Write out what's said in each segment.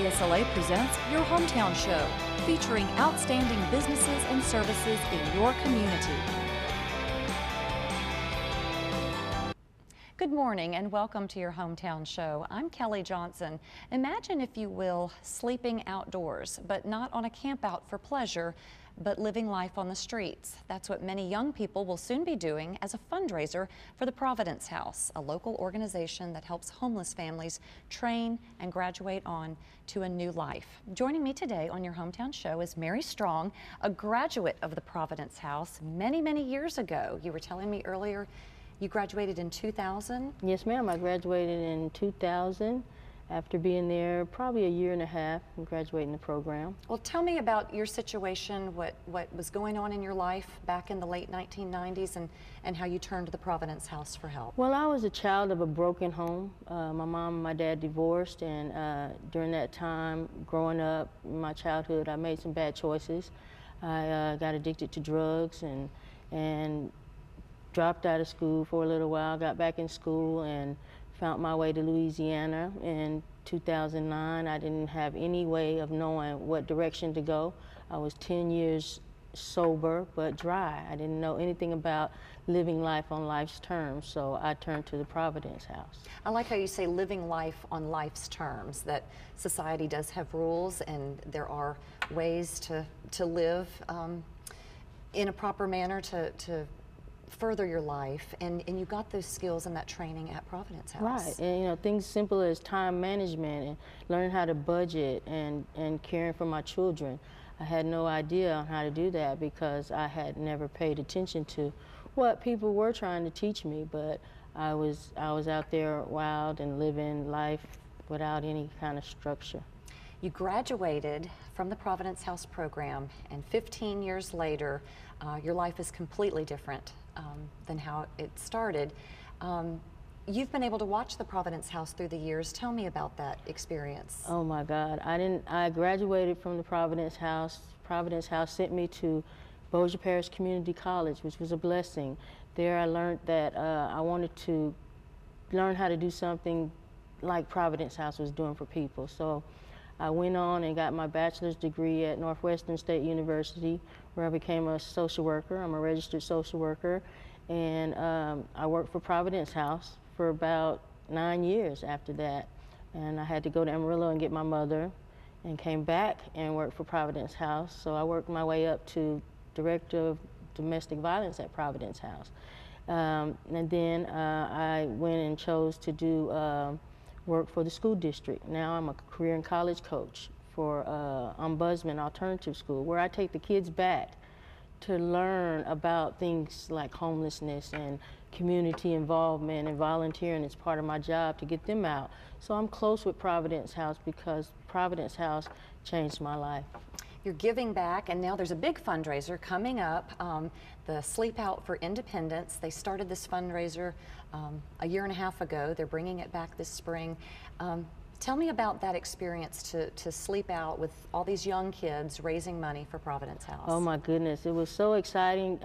ASLA presents Your Hometown Show, featuring outstanding businesses and services in your community. Good morning and welcome to Your Hometown Show. I'm Kelly Johnson. Imagine, if you will, sleeping outdoors, but not on a campout for pleasure, but living life on the streets. That's what many young people will soon be doing as a fundraiser for the Providence House, a local organization that helps homeless families train and graduate on to a new life. Joining me today on Your Hometown Show is Mary Strong, a graduate of the Providence House many, many years ago. You were telling me earlier you graduated in 2000? Yes, ma'am. I graduated in 2000 after being there probably a year and a half and graduating the program. Well, tell me about your situation, what was going on in your life back in the late 1990s and how you turned to the Providence House for help. Well, I was a child of a broken home. My mom and my dad divorced, and during that time, growing up, in my childhood, I made some bad choices. I got addicted to drugs and dropped out of school for a little while, got back in school and found my way to Louisiana in 2009. I didn't have any way of knowing what direction to go. I was 10 years sober but dry. I didn't know anything about living life on life's terms, so I turned to the Providence House. I like how you say living life on life's terms, that society does have rules and there are ways to live in a proper manner to further your life, and you got those skills and that training at Providence House. Right, and you know, things simple as time management and learning how to budget and caring for my children. I had no idea on how to do that because I had never paid attention to what people were trying to teach me, but I was out there wild and living life without any kind of structure. You graduated from the Providence House program, and 15 years later, your life is completely different than how it started. You've been able to watch the Providence House through the years. Tell me about that experience. Oh my God, I graduated from the Providence House. Providence House sent me to Bossier Parish Community College, which was a blessing. There I learned that I wanted to learn how to do something like Providence House was doing for people. So I went on and got my bachelor's degree at Northwestern State University, where I became a social worker. I'm a registered social worker, and I worked for Providence House for about 9 years after that. And I had to go to Amarillo and get my mother, and came back and worked for Providence House. So I worked my way up to Director of Domestic Violence at Providence House. And then I went and chose to do work for the school district. Now I'm a career and college coach for Ombudsman Alternative School, where I take the kids back to learn about things like homelessness and community involvement and volunteering. It's part of my job to get them out. So I'm close with Providence House because Providence House changed my life. You're giving back, and now there's a big fundraiser coming up, the Sleepout for Independence. They started this fundraiser a year and a half ago. They're bringing it back this spring. Tell me about that experience to sleep out with all these young kids raising money for Providence House. Oh my goodness, it was so exciting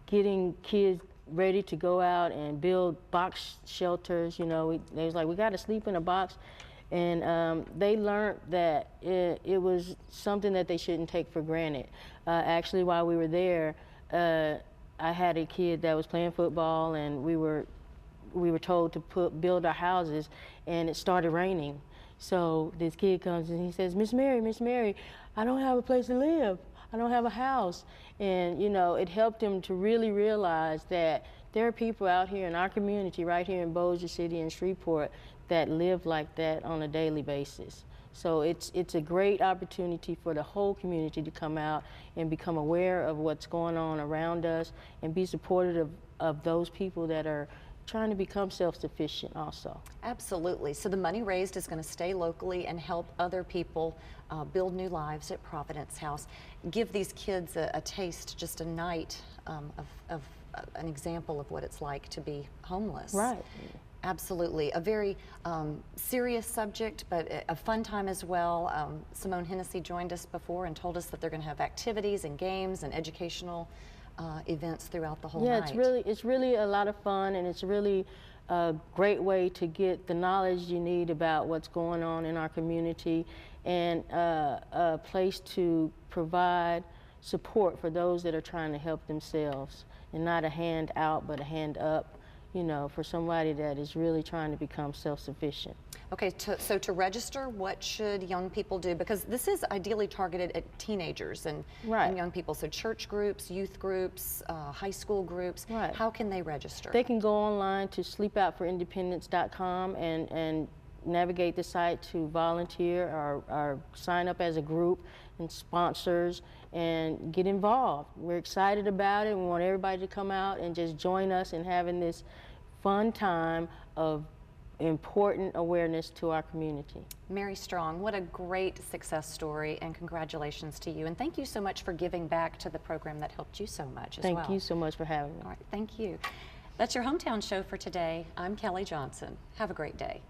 getting kids ready to go out and build box shelters. You know, they was like, we got to sleep in a box. And they learned that it was something that they shouldn't take for granted. Actually, while we were there, I had a kid that was playing football, and we were told to build our houses, and it started raining. So this kid comes and he says, Miss Mary, I don't have a place to live. I don't have a house. And you know, it helped him to really realize that there are people out here in our community, right here in Bossier City and Shreveport, that live like that on a daily basis. So it's a great opportunity for the whole community to come out and become aware of what's going on around us and be supportive of those people that are trying to become self-sufficient also. Absolutely. So the money raised is going to stay locally and help other people build new lives at Providence House. Give these kids a taste, just a night of an example of what it's like to be homeless. Right. Absolutely. A very serious subject, but a fun time as well. Simone Hennessy joined us before and told us that they're going to have activities and games and educational events throughout the whole night. Yeah, it's really a lot of fun, and it's really a great way to get the knowledge you need about what's going on in our community, and a place to provide support for those that are trying to help themselves, and not a hand out but a hand up, you know, for somebody that is really trying to become self-sufficient. Okay, so to register, what should young people do? Because this is ideally targeted at teenagers and young people. So church groups, youth groups, high school groups. Right. How can they register? They can go online to sleepoutforindependence.com and navigate the site to volunteer or sign up as a group and sponsors and get involved. We're excited about it. We want everybody to come out and just join us in having this fun time of important awareness to our community. Mary Strong, what a great success story, and congratulations to you. And thank you so much for giving back to the program that helped you so much as well. Thank you so much for having me. All right, thank you. That's your Hometown Show for today. I'm Kelly Johnson. Have a great day.